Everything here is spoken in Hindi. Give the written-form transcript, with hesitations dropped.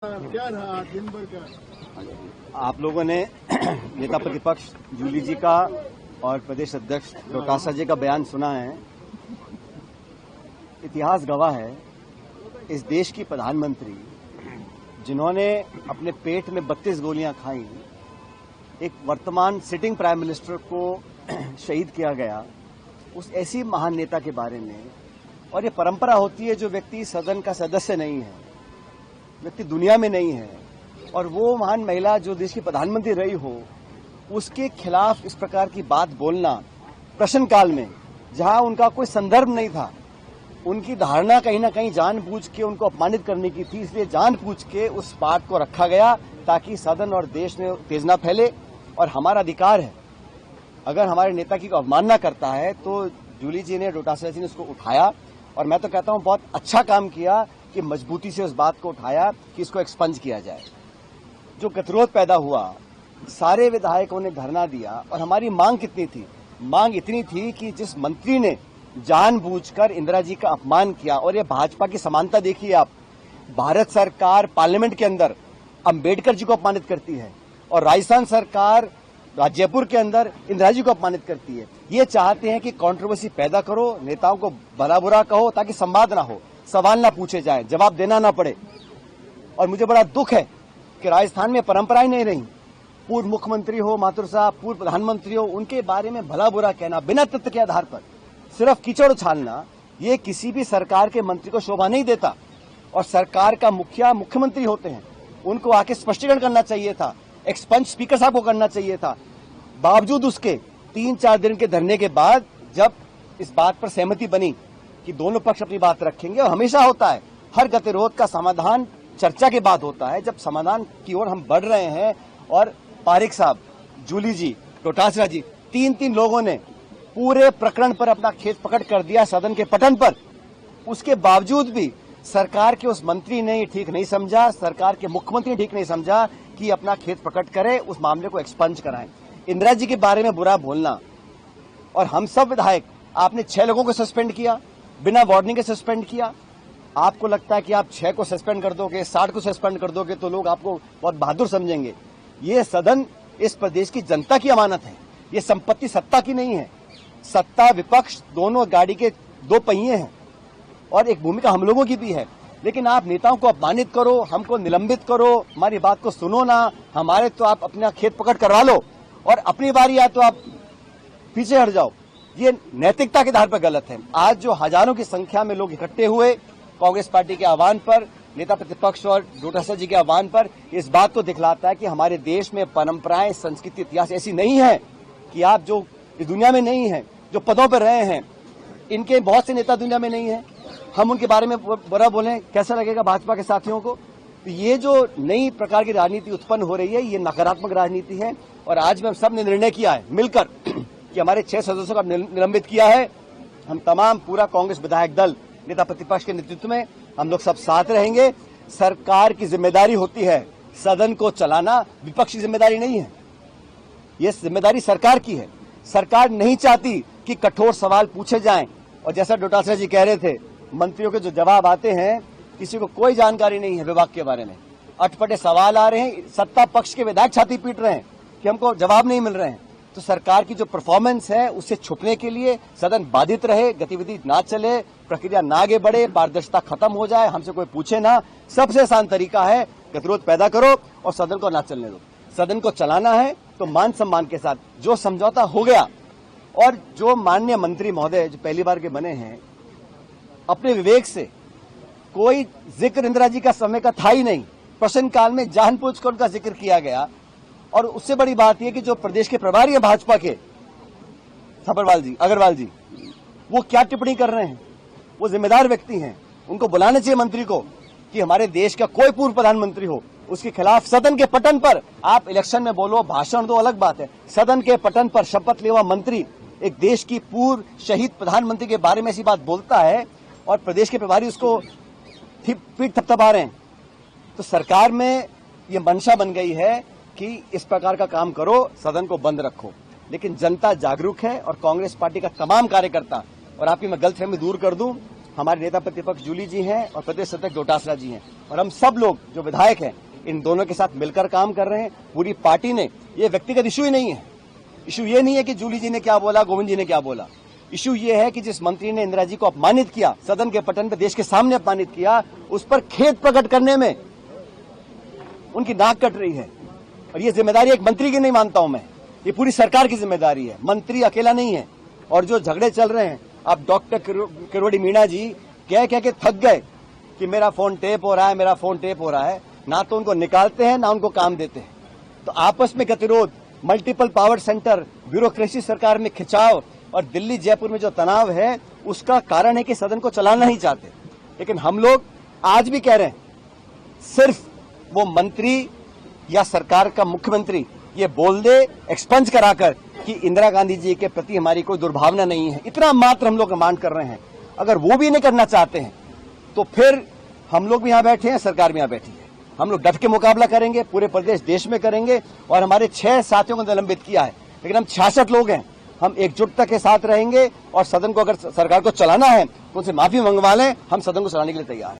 क्या रहा दिन भर का? आप लोगों ने नेता प्रतिपक्ष जूली जी का और प्रदेश अध्यक्ष डोटासरा जी का बयान सुना है। इतिहास गवाह है, इस देश की प्रधानमंत्री जिन्होंने अपने पेट में 32 गोलियां खाई, एक वर्तमान सिटिंग प्राइम मिनिस्टर को शहीद किया गया, उस ऐसी महान नेता के बारे में। और ये परंपरा होती है, जो व्यक्ति सदन का सदस्य नहीं है, व्यक्ति दुनिया में नहीं है, और वो महान महिला जो देश की प्रधानमंत्री रही हो, उसके खिलाफ इस प्रकार की बात बोलना प्रश्नकाल में, जहां उनका कोई संदर्भ नहीं था, उनकी धारणा कहीं ना कहीं जानबूझ के उनको अपमानित करने की थी, इसलिए जानबूझ के उस बात को रखा गया ताकि सदन और देश में उत्तेजना फैले। और हमारा अधिकार है, अगर हमारे नेता की अवमानना करता है तो जूली जी ने, डोटासरा जी ने उसको उठाया, और मैं तो कहता हूं बहुत अच्छा काम किया कि मजबूती से उस बात को उठाया कि इसको एक्सपंज किया जाए। जो गतिरोध पैदा हुआ, सारे विधायकों ने धरना दिया, और हमारी मांग कितनी थी? मांग इतनी थी कि जिस मंत्री ने जानबूझकर इंदिरा जी का अपमान किया, और ये भाजपा की समानता देखिए आप, भारत सरकार पार्लियामेंट के अंदर अंबेडकर जी को अपमानित करती है, और राजस्थान सरकार जयपुर के अंदर इंदिरा जी को अपमानित करती है। ये चाहते हैं कि कंट्रोवर्सी पैदा करो, नेताओं को भला बुरा कहो, ताकि संवाद ना हो, सवाल ना पूछे जाए, जवाब देना ना पड़े। और मुझे बड़ा दुख है कि राजस्थान में परंपराएं नहीं रही। पूर्व मुख्यमंत्री हो माथुर साहब, पूर्व प्रधानमंत्री हो, उनके बारे में भला बुरा कहना बिना तथ्य के आधार पर, सिर्फ कीचड़ उछालना, ये किसी भी सरकार के मंत्री को शोभा नहीं देता। और सरकार का मुखिया मुख्यमंत्री होते हैं, उनको आके स्पष्टीकरण करना चाहिए था, एक्सपंज स्पीकर साहब को करना चाहिए था। बावजूद उसके 3-4 दिन के धरने के बाद जब इस बात पर सहमति बनी कि दोनों पक्ष अपनी बात रखेंगे, और हमेशा होता है, हर गतिरोध का समाधान चर्चा के बाद होता है। जब समाधान की ओर हम बढ़ रहे हैं, और पारिक साहब, जूली जी, डोटासरा जी, 3 लोगों ने पूरे प्रकरण पर अपना खेत पकड़ कर दिया सदन के पटन पर, उसके बावजूद भी सरकार के उस मंत्री ने ये ठीक नहीं समझा, सरकार के मुख्यमंत्री ने ठीक नहीं समझा कि अपना खेत प्रकट करे, उस मामले को एक्सपंज कराएं। इंदिरा जी के बारे में बुरा बोलना, और हम सब विधायक, आपने 6 लोगों को सस्पेंड किया, बिना वार्निंग के सस्पेंड किया। आपको लगता है कि आप 6 को सस्पेंड कर दोगे, 60 को सस्पेंड कर दोगे तो लोग आपको बहुत बहादुर समझेंगे। ये सदन इस प्रदेश की जनता की अमानत है, ये संपत्ति सत्ता की नहीं है। सत्ता विपक्ष दोनों गाड़ी के 2 पहिए हैं, और एक भूमिका हम लोगों की भी है। लेकिन आप नेताओं को अपमानित करो, हमको निलंबित करो, हमारी बात को सुनो ना, हमारे तो आप अपना खेत पकड़ करवा लो, और अपनी बारी आए तो आप पीछे हट जाओ। ये नैतिकता के आधार पर गलत है। आज जो हजारों की संख्या में लोग इकट्ठे हुए कांग्रेस पार्टी के आह्वान पर, नेता प्रतिपक्ष और डोटासरा जी के आह्वान पर, इस बात को दिखलाता है कि हमारे देश में परंपराएं, संस्कृति, इतिहास ऐसी नहीं है कि आप जो इस दुनिया में नहीं है, जो पदों पर रहे हैं, इनके बहुत से नेता दुनिया में नहीं है, हम उनके बारे में बुरा बोलें, कैसा लगेगा भाजपा के साथियों को? तो ये जो नई प्रकार की राजनीति उत्पन्न हो रही है, ये नकारात्मक राजनीति है। और आज में हम सब ने निर्णय किया है मिलकर कि हमारे 6 सदस्यों का निलंबित किया है। हम तमाम पूरा कांग्रेस विधायक दल नेता प्रतिपक्ष के नेतृत्व में हम लोग सब साथ रहेंगे। सरकार की जिम्मेदारी होती है सदन को चलाना, विपक्ष की जिम्मेदारी नहीं है। ये जिम्मेदारी सरकार की है। सरकार नहीं चाहती कि कठोर सवाल पूछे जाएं, और जैसा डोटासरा जी कह रहे थे, मंत्रियों के जो जवाब आते हैं, किसी को कोई जानकारी नहीं है विभाग के बारे में, अटपटे सवाल आ रहे हैं, सत्ता पक्ष के विधायक छाती पीट रहे हैं कि हमको जवाब नहीं मिल रहे हैं। तो सरकार की जो परफॉर्मेंस है, उससे छुपने के लिए सदन बाधित रहे, गतिविधि ना चले, प्रक्रिया ना आगे बढ़े, पारदर्शिता खत्म हो जाए, हमसे कोई पूछे ना, सबसे आसान तरीका है गतिरोध पैदा करो और सदन को ना चलने दो। सदन को चलाना है तो मान सम्मान के साथ। जो समझौता हो गया, और जो माननीय मंत्री महोदय जो पहली बार के बने हैं, अपने विवेक से, कोई जिक्र इंदिरा जी का समय का था ही नहीं, प्रश्नकाल में जानबूझकर उनका जिक्र किया गया। और उससे बड़ी बात यह कि जो प्रदेश के प्रभारी हैं भाजपा के, अग्रवाल जी, वो क्या टिप्पणी कर रहे हैं? वो जिम्मेदार व्यक्ति हैं, उनको बुलाना चाहिए मंत्री को कि हमारे देश का कोई पूर्व प्रधानमंत्री हो, उसके खिलाफ सदन के पटन पर आप इलेक्शन में बोलो, भाषण दो, अलग बात है। सदन के पटन पर शपथ लेवा मंत्री एक देश की पूर्व शहीद प्रधानमंत्री के बारे में ऐसी बात बोलता है, और प्रदेश के प्रभारी उसको पीठ थपथपा रहे हैं। तो सरकार में ये मंशा बन गई है कि इस प्रकार का काम करो, सदन को बंद रखो। लेकिन जनता जागरूक है, और कांग्रेस पार्टी का तमाम कार्यकर्ता, और आपकी मैं गलतफहमी दूर कर दूं, हमारे नेता प्रतिपक्ष जूली जी हैं और प्रदेश अध्यक्ष डोटासरा जी हैं, और हम सब लोग जो विधायक हैं इन दोनों के साथ मिलकर काम कर रहे हैं। पूरी पार्टी ने, ये व्यक्तिगत इशू ही नहीं है, इशू ये नहीं है कि जूली जी ने क्या बोला, गोविंद जी ने क्या बोला। इशू ये है कि जिस मंत्री ने इंदिरा जी को अपमानित किया, सदन के पटन पे देश के सामने अपमानित किया, उस पर खेद प्रकट करने में उनकी नाक कट रही है। और ये जिम्मेदारी एक मंत्री की नहीं मानता हूं मैं, ये पूरी सरकार की जिम्मेदारी है, मंत्री अकेला नहीं है। और जो झगड़े चल रहे हैं, अब डॉक्टर किरोड़ी मीणा जी कह के थक गए कि मेरा फोन टेप हो रहा है, मेरा फोन टेप हो रहा है, ना तो उनको निकालते हैं ना उनको काम देते हैं। तो आपस में गतिरोध, मल्टीपल पावर सेंटर, ब्यूरोक्रेसी सरकार में खिंचाव और दिल्ली जयपुर में जो तनाव है, उसका कारण है कि सदन को चलाना ही चाहते। लेकिन हम लोग आज भी कह रहे हैं, सिर्फ वो मंत्री या सरकार का मुख्यमंत्री ये बोल दे एक्सपंज कराकर कि इंदिरा गांधी जी के प्रति हमारी कोई दुर्भावना नहीं है, इतना मात्र हम लोग डिमांड कर रहे हैं। अगर वो भी नहीं करना चाहते हैं तो फिर हम लोग भी यहां बैठे हैं, सरकार भी यहां बैठी है। हम लोग डट के मुकाबला करेंगे, पूरे प्रदेश देश में करेंगे। और हमारे 6 साथियों को निलंबित किया है, लेकिन हम 66 लोग हैं, हम एकजुटता के साथ रहेंगे। और सदन को अगर सरकार को चलाना है तो उनसे माफी मंगवा लें, हम सदन को चलाने के लिए तैयार हैं।